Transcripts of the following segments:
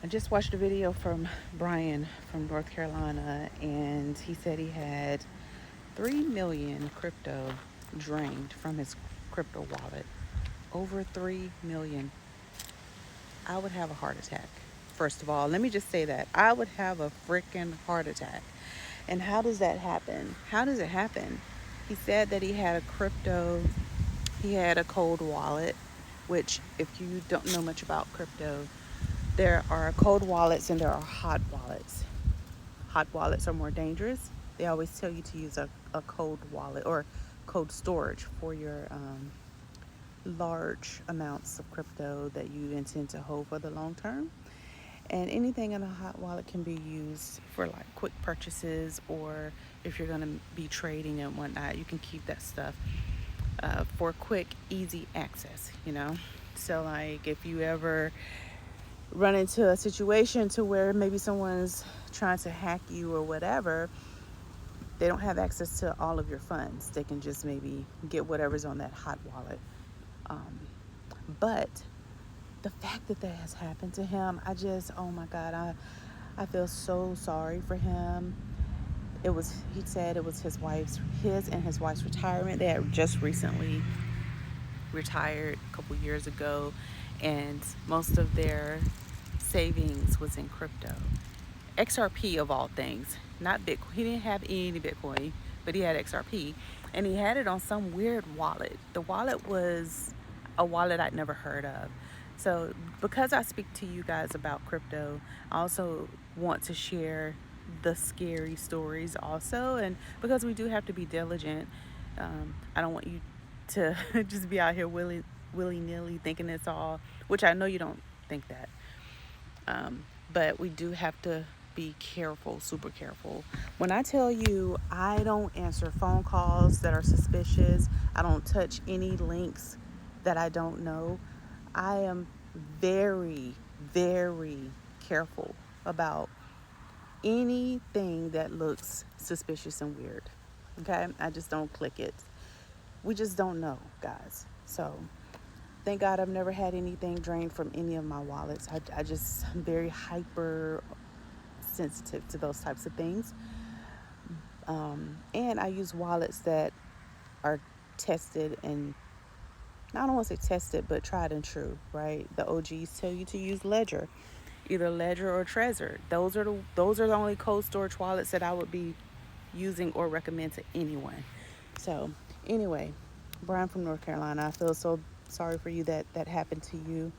I just watched a video from Brian from North Carolina, and he said he had 3 million crypto drained from his crypto wallet. Over 3 million. I would have a heart attack. First of all, let me just say that. I would have a freaking heart attack. And how does that happen? How does it happen? He said that he had a cold wallet, which, if you don't know much about crypto, there are cold wallets and there are hot wallets. Hot wallets are more dangerous. They always tell you to use a cold wallet or cold storage for your large amounts of crypto that you intend to hold for the long term. And anything in a hot wallet can be used for like quick purchases, or if you're going to be trading and whatnot, you can keep that stuff for quick, easy access. So, like, if you ever run into a situation to where maybe someone's trying to hack you or whatever, they don't have access to all of your funds. They can just maybe get whatever's on that hot wallet. Um, but the fact that has happened to him, oh my God, I feel so sorry for him. He said it was his and his wife's retirement. They had just recently retired a couple years ago, and most of their savings was in crypto. XRP of all things, not Bitcoin. He didn't have any Bitcoin, but he had XRP, and he had it on some weird wallet. The wallet was a wallet I'd never heard of. So because I speak to you guys about crypto, I also want to share the scary stories also, and because we do have to be diligent, I don't want you to just be out here willy-nilly thinking it's all, which I know you don't think that, but we do have to be careful, super careful. When I tell you I don't answer phone calls that are suspicious, I don't touch any links that I don't know, I am very, very careful about anything that looks suspicious and weird. Okay? I just don't click it. We just don't know, guys. So thank God I've never had anything drained from any of my wallets. I'm very hyper sensitive to those types of things. And I use wallets that are tested, and I don't want to say tested, but tried and true, right? The OGs tell you to use Ledger, either Ledger or Trezor. Those are the only cold storage wallets that I would be using or recommend to anyone. So anyway, Brian from North Carolina, I feel so sorry for you that happened to you.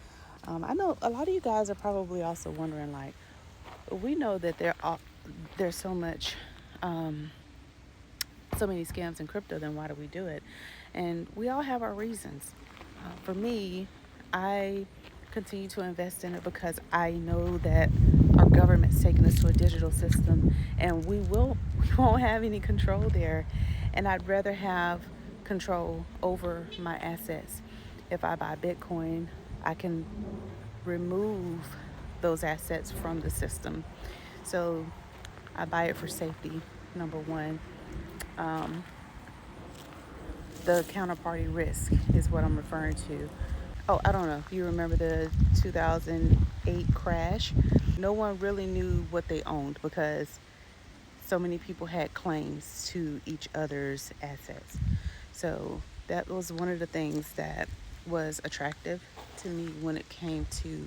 I know a lot of you guys are probably also wondering, like, we know that there's so many scams in crypto, then why do we do it? And we all have our reasons. For me, I continue to invest in it because I know that our government's taking us to a digital system, and we won't have any control there. And I'd rather have control over my assets. If I buy Bitcoin, I can remove those assets from the system. So I buy it for safety, number one. The counterparty risk is what I'm referring to. Oh, I don't know if you remember the 2008 crash. No one really knew what they owned because so many people had claims to each other's assets. So that was one of the things that was attractive to me when it came to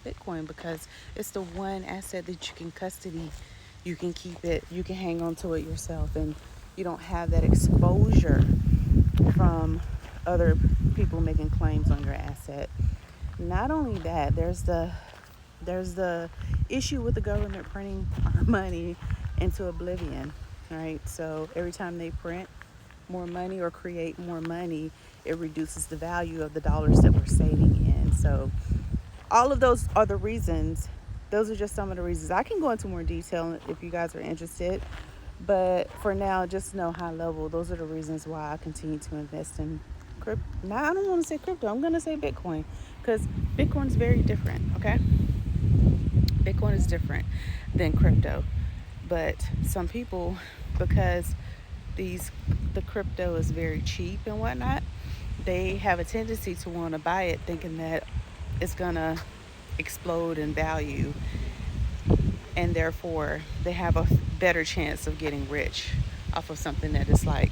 Bitcoin, because it's the one asset that you can custody, you can keep it, you can hang on to it yourself, and you don't have that exposure from other people making claims on your asset. Not only that, there's the issue with the government printing our money into oblivion, right? So every time they print more money or create more money, it reduces the value of the dollars that we're saving in. So all of those are the reasons. Those are just some of the reasons. I can go into more detail if you guys are interested, but for now, just know high level, those are the reasons why I continue to invest in crypto. Now, I don't want to say crypto, I'm going to say Bitcoin, because Bitcoin is very different, okay? Bitcoin is different than crypto. But some people, because the crypto is very cheap and whatnot, they have a tendency to want to buy it thinking that it's going to explode in value, and therefore they have a better chance of getting rich off of something that is like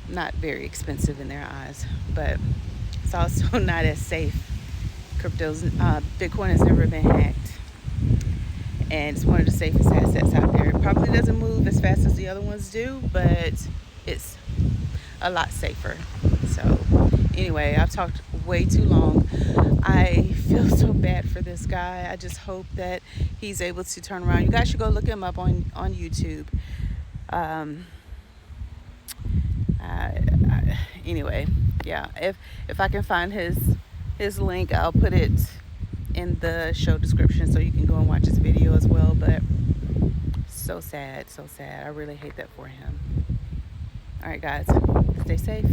not very expensive in their eyes, but it's also not as safe. Bitcoin has never been hacked, and it's one of the safest assets out there. It probably doesn't move as fast as the other ones do, but it's a lot safer. So anyway, I've talked way too long. I feel so bad for this guy. I just hope that he's able to turn around. You guys should go look him up on YouTube. Um, anyway, yeah. If I can find his link, I'll put it in the show description so you can go and watch his video as well. But so sad, so sad. I really hate that for him. All right, guys, stay safe.